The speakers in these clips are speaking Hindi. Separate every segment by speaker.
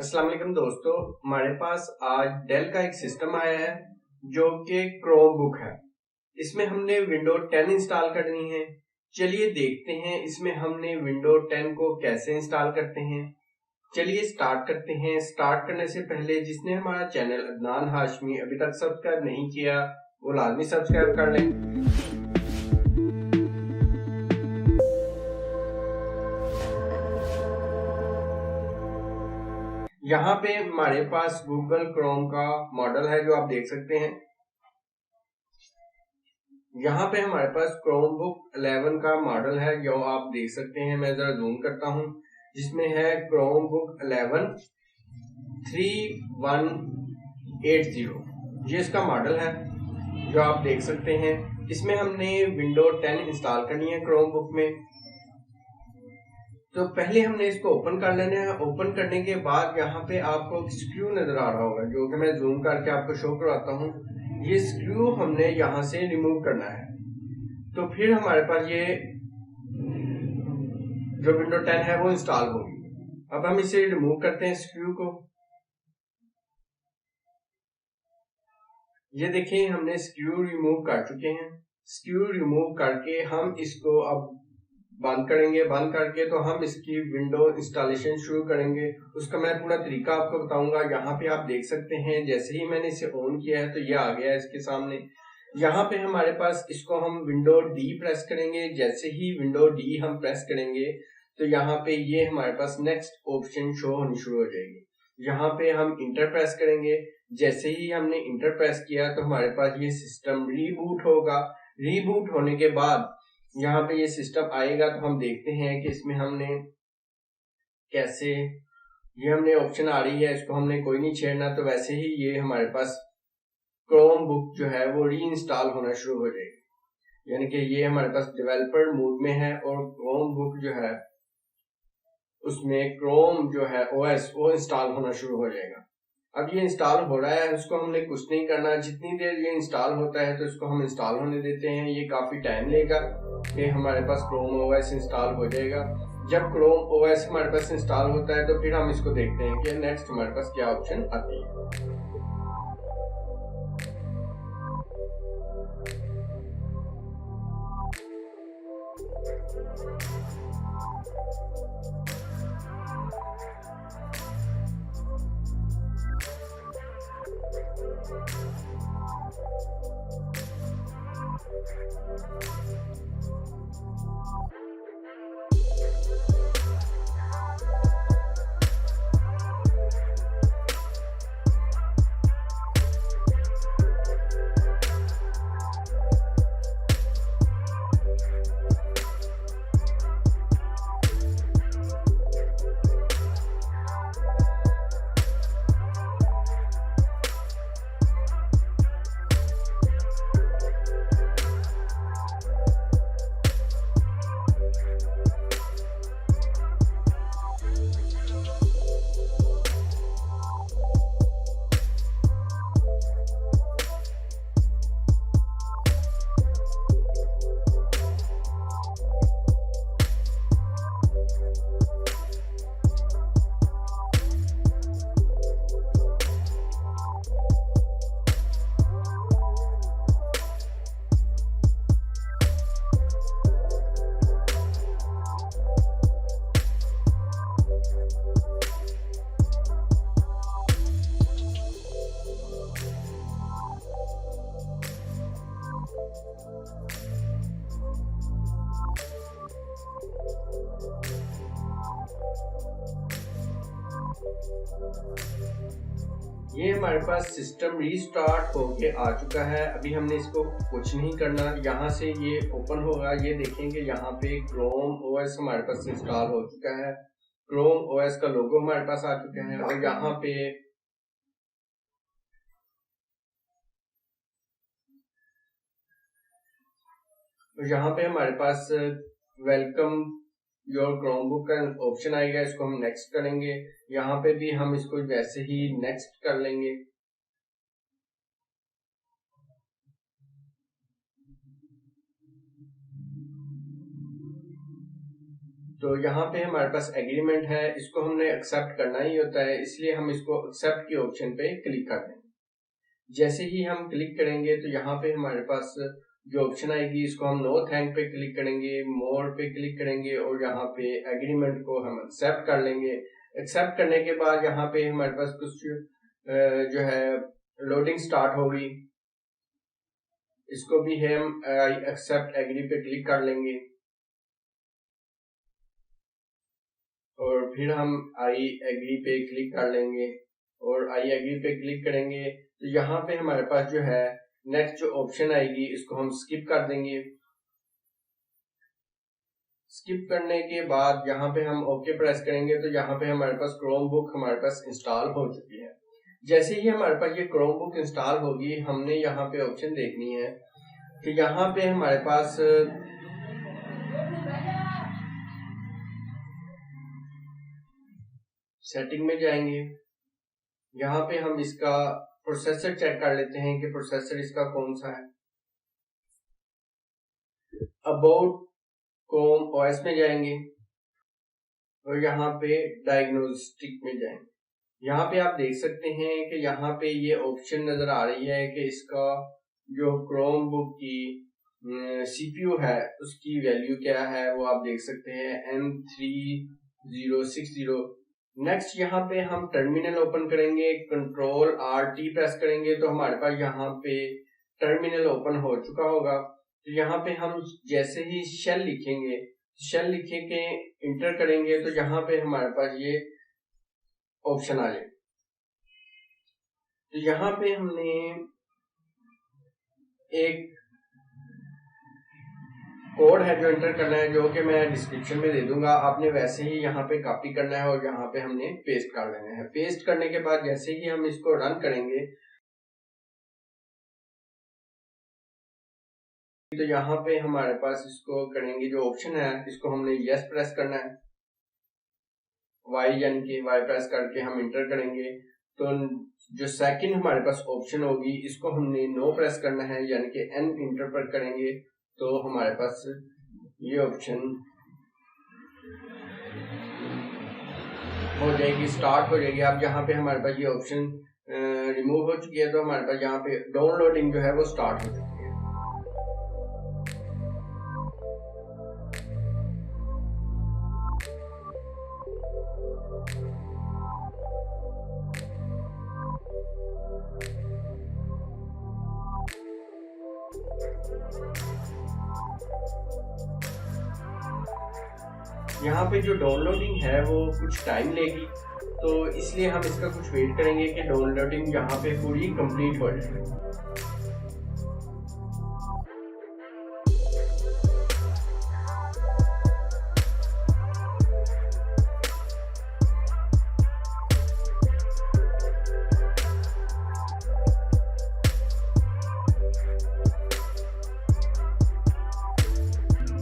Speaker 1: अस्सलाम वालेकुम दोस्तों, हमारे पास आज डेल का एक सिस्टम आया है जो कि क्रोम बुक है। इसमें हमने विंडो 10 इंस्टॉल करनी है। चलिए देखते हैं इसमें हमने विंडो 10 को कैसे इंस्टॉल करते हैं। चलिए स्टार्ट करते हैं। स्टार्ट करने से पहले जिसने हमारा चैनल अदनान हाशमी अभी तक सब्सक्राइब नहीं किया वो लाजमी सब्सक्राइब कर लें। यहाँ पे हमारे पास गूगल क्रोम का मॉडल है जो आप देख सकते हैं। यहाँ पे हमारे पास क्रोम बुक 11 का मॉडल है जो आप देख सकते हैं। मैं जरा जूम करता हूँ, जिसमें है क्रोम बुक 11 3180। ये इसका मॉडल है जो आप देख सकते हैं। इसमें हमने विंडो 10 इंस्टॉल करनी है क्रोम बुक में। तो पहले हमने इसको ओपन कर लेना है। ओपन करने के बाद यहाँ पे आपको स्क्रू नजर आ रहा होगा जो कि मैं जूम करके आपको शो करवाता हूँ। ये स्क्रू हमने यहाँ से रिमूव करना है। तो फिर हमारे पास ये जो विंडो 10 है वो इंस्टॉल होगी। अब हम इसे रिमूव करते हैं स्क्रू को। ये देखें हमने स्क्रू रिमूव कर चुके हैं। स्क्रू रिमूव करके हम इसको अब बंद करेंगे। बंद करके तो हम इसकी विंडो इंस्टॉलेशन शुरू करेंगे। उसका मैं पूरा तरीका आपको बताऊंगा। यहाँ पे आप देख सकते हैं जैसे ही मैंने इसे ऑन किया है तो ये आ गया है इसके सामने। यहाँ पे हमारे पास इसको हम विंडो डी प्रेस करेंगे। जैसे ही विंडो डी हम प्रेस करेंगे तो यहाँ पे ये हमारे पास नेक्स्ट ऑप्शन शो होनी शुरू हो जाएगी। यहाँ पे हम इंटर प्रेस करेंगे। जैसे ही हमने इंटर प्रेस किया तो हमारे पास ये सिस्टम रीबूट होगा। रीबूट होने के बाद यहाँ पे ये सिस्टम आएगा तो हम देखते हैं कि इसमें हमने कैसे, ये हमने ऑप्शन आ रही है, इसको हमने कोई नहीं छेड़ना। तो वैसे ही ये हमारे पास क्रोम बुक जो है वो री इंस्टॉल होना शुरू हो जाएगी। यानी कि ये हमारे पास डेवलपर मोड में है और क्रोम बुक जो है उसमें क्रोम जो है ओएस वो इंस्टॉल होना शुरू हो जाएगा। अब ये इंस्टॉल हो रहा है, उसको हमने कुछ नहीं करना। जितनी देर ये इंस्टॉल होता है तो इसको हम इंस्टॉल होने देते हैं। ये काफी टाइम लेगा कि हमारे पास क्रोम ओएस इंस्टॉल हो जाएगा। जब क्रोम ओएस हमारे पास इंस्टॉल होता है तो फिर हम इसको देखते हैं कि नेक्स्ट हमारे पास क्या ऑप्शन आती है। ये हमारे पास सिस्टम रीस्टार्ट होके आ चुका है। अभी हमने इसको कुछ नहीं करना। यहाँ से ये ओपन होगा। ये देखेंगे यहाँ पे क्रोम ओएस हमारे पास इंस्टॉल हो चुका है। क्रोम ओएस का लोगो हमारे पास आ चुका है और यहाँ पे हमारे पास वेलकम योर क्रोम बुक का ऑप्शन आएगा। इसको हम नेक्स्ट करेंगे। यहाँ पे भी हम इसको वैसे ही नेक्स्ट कर लेंगे। तो यहाँ पे हमारे पास एग्रीमेंट है, इसको हमने एक्सेप्ट करना ही होता है, इसलिए हम इसको एक्सेप्ट के ऑप्शन पे क्लिक कर देंगे। जैसे ही हम क्लिक करेंगे तो यहाँ पे हमारे पास जो ऑप्शन आएगी, इसको हम नो थैंक पे क्लिक करेंगे, मोर पे क्लिक करेंगे और यहाँ पे एग्रीमेंट को हम एक्सेप्ट कर लेंगे। एक्सेप्ट करने के बाद यहाँ पे हमारे पास कुछ जो है लोडिंग स्टार्ट होगी, इसको भी हम एक्सेप्ट एग्री पे क्लिक कर लेंगे और फिर हम आई एग्री पे क्लिक कर लेंगे और आई एग्री पे क्लिक करेंगे तो यहाँ पे हमारे पास जो है नेक्स्ट जो ऑप्शन आएगी, इसको हम स्किप कर देंगे। स्किप करने के बाद यहाँ पे हम ओके प्रेस करेंगे तो यहाँ पे हमारे पास क्रोम बुक हमारे पास इंस्टॉल हो चुकी है। जैसे ही हमारे पास ये क्रोम बुक इंस्टॉल होगी, हमने यहाँ पे ऑप्शन देखनी है कि यहाँ पे हमारे पास सेटिंग में जाएंगे, यहाँ पे हम इसका प्रोसेसर चेक कर लेते हैं कि प्रोसेसर इसका कौन सा है। अबाउट क्रोम ओएस में जाएंगे और यहाँ पे डायग्नोस्टिक में जाएंगे। यहाँ पे आप देख सकते हैं कि यहाँ पे ये ऑप्शन नजर आ रही है कि इसका जो क्रोम बुक की सीपीयू है उसकी वैल्यू क्या है, वो आप देख सकते हैं M3060। नेक्स्ट यहाँ पे हम टर्मिनल ओपन करेंगे, कंट्रोल RT प्रेस करेंगे तो हमारे पास यहाँ पे टर्मिनल ओपन हो चुका होगा। तो यहाँ पे हम जैसे ही शेल लिखेंगे, शेल लिखे के इंटर करेंगे तो यहाँ पे हमारे पास ये ऑप्शन आ जाए। तो यहाँ पे हमने एक कोड है जो एंटर करना है, जो कि मैं डिस्क्रिप्शन में दे दूंगा। आपने वैसे ही यहाँ पे कॉपी करना है और यहाँ पे हमने पेस्ट कर लेना है। पेस्ट करने के बाद जैसे ही हम इसको रन करेंगे तो यहाँ पे हमारे पास इसको करेंगे जो ऑप्शन है, इसको हमने यस प्रेस करना है, वाई यानी कि वाई प्रेस करके हम इंटर करेंगे। तो जो सेकंड हमारे पास ऑप्शन होगी, इसको हमने नो प्रेस करना है यानी कि एन इंटर पर करेंगे तो हमारे पास ये ऑप्शन हो जाएगी, स्टार्ट हो जाएगी। अब यहाँ पे हमारे पास ये ऑप्शन रिमूव हो चुकी है तो हमारे पास यहाँ पे डाउनलोडिंग जो है वो स्टार्ट हो चुकी है। यहाँ पे जो डाउनलोडिंग है वो कुछ टाइम लेगी, तो इसलिए हम इसका कुछ वेट करेंगे कि डाउनलोडिंग यहाँ पे पूरी कंप्लीट हो जाए।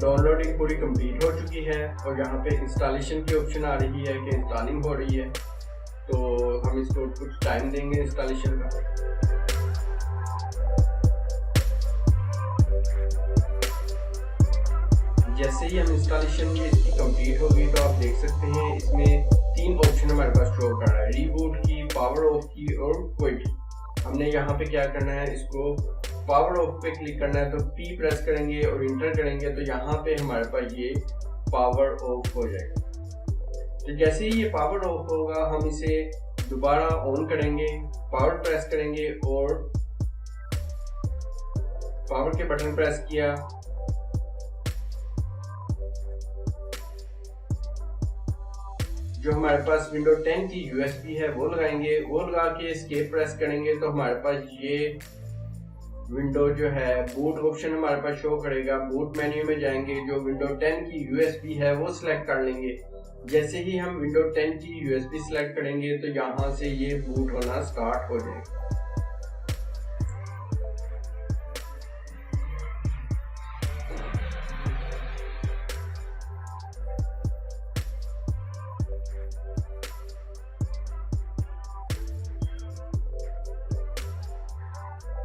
Speaker 1: डाउनलोडिंग पूरी कंप्लीट हो चुकी है और यहाँ पे इंस्टॉलेशन की ऑप्शन आ रही है कि इंस्टॉलिंग हो रही है, तो हम इसको कुछ टाइम देंगे इंस्टॉलेशन का। जैसे ही हम इंस्टॉलेशन इसकी कंप्लीट होगी तो आप देख सकते हैं इसमें 3 ऑप्शन हमारे पास शो कर रहा है, रीबूट की, पावर ऑफ की और क्विट। हमने यहाँ पे क्या करना है, इसको पावर ऑफ पे क्लिक करना है तो P प्रेस करेंगे और इंटर करेंगे तो यहाँ पे हमारे पास ये पावर ऑफ हो जाएगा। तो जैसे ही ये पावर ऑफ होगा हम इसे दोबारा ऑन करेंगे, पावर प्रेस करेंगे और पावर के बटन प्रेस किया, जो हमारे पास विंडो 10 की USB है वो लगाएंगे, वो लगा के एस्केप प्रेस करेंगे तो हमारे पास ये विंडो जो है बूट ऑप्शन हमारे पास शो करेगा। बूट मेन्यू में जाएंगे, जो विंडो 10 की USB है वो सिलेक्ट कर लेंगे। जैसे ही हम विंडो 10 की USB सिलेक्ट करेंगे तो यहाँ से ये बूट होना स्टार्ट हो जाएगा।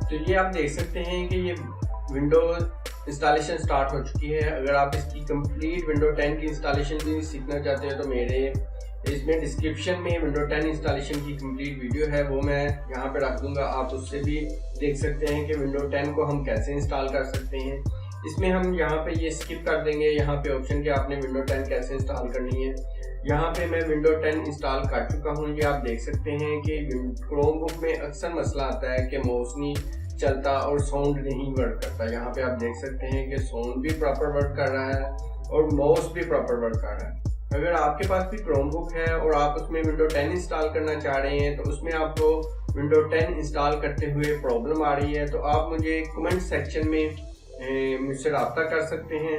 Speaker 1: तो ये आप देख सकते हैं कि ये विंडो इंस्टॉलेशन स्टार्ट हो चुकी है। अगर आप इसकी कंप्लीट विंडो 10 की इंस्टॉलेशन भी सीखना चाहते हैं तो मेरे इसमें डिस्क्रिप्शन में विंडो 10 इंस्टॉलेशन की कंप्लीट वीडियो है, वो मैं यहाँ पे रख दूंगा, आप उससे भी देख सकते हैं कि विंडो 10 को हम कैसे इंस्टॉल कर सकते हैं। इसमें हम यहाँ पे ये स्किप कर देंगे, यहाँ पे ऑप्शन कि आपने विंडो 10 कैसे इंस्टॉल करनी है। यहाँ पे मैं विंडो 10 इंस्टॉल कर चुका हूँ। ये आप देख सकते हैं कि क्रोम बुक में अक्सर मसला आता है कि माउस नहीं चलता और साउंड नहीं वर्क करता। यहाँ पे आप देख सकते हैं कि साउंड भी प्रॉपर वर्क कर रहा है और माउस भी प्रॉपर वर्क कर रहा है। अगर आपके पास भी क्रोम बुक है और आप उसमें विंडो 10 इंस्टॉल करना चाह रहे हैं तो उसमें आपको विंडो 10 इंस्टॉल करते हुए प्रॉब्लम आ रही है तो आप मुझे कमेंट सेक्शन में मुझसे रब्ता कर सकते हैं।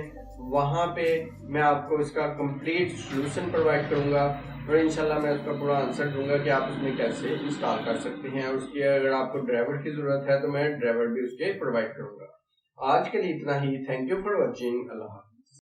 Speaker 1: वहाँ पे मैं आपको इसका कंप्लीट सॉल्यूशन प्रोवाइड करूँगा और इंशाल्लाह मैं उसका पूरा आंसर दूंगा कि आप उसमें कैसे इंस्टॉल कर सकते हैं। और उसकी अगर आपको ड्राइवर की ज़रूरत है तो मैं ड्राइवर भी उसके प्रोवाइड करूँगा। आज के लिए इतना ही। Thank you for watching. Allah.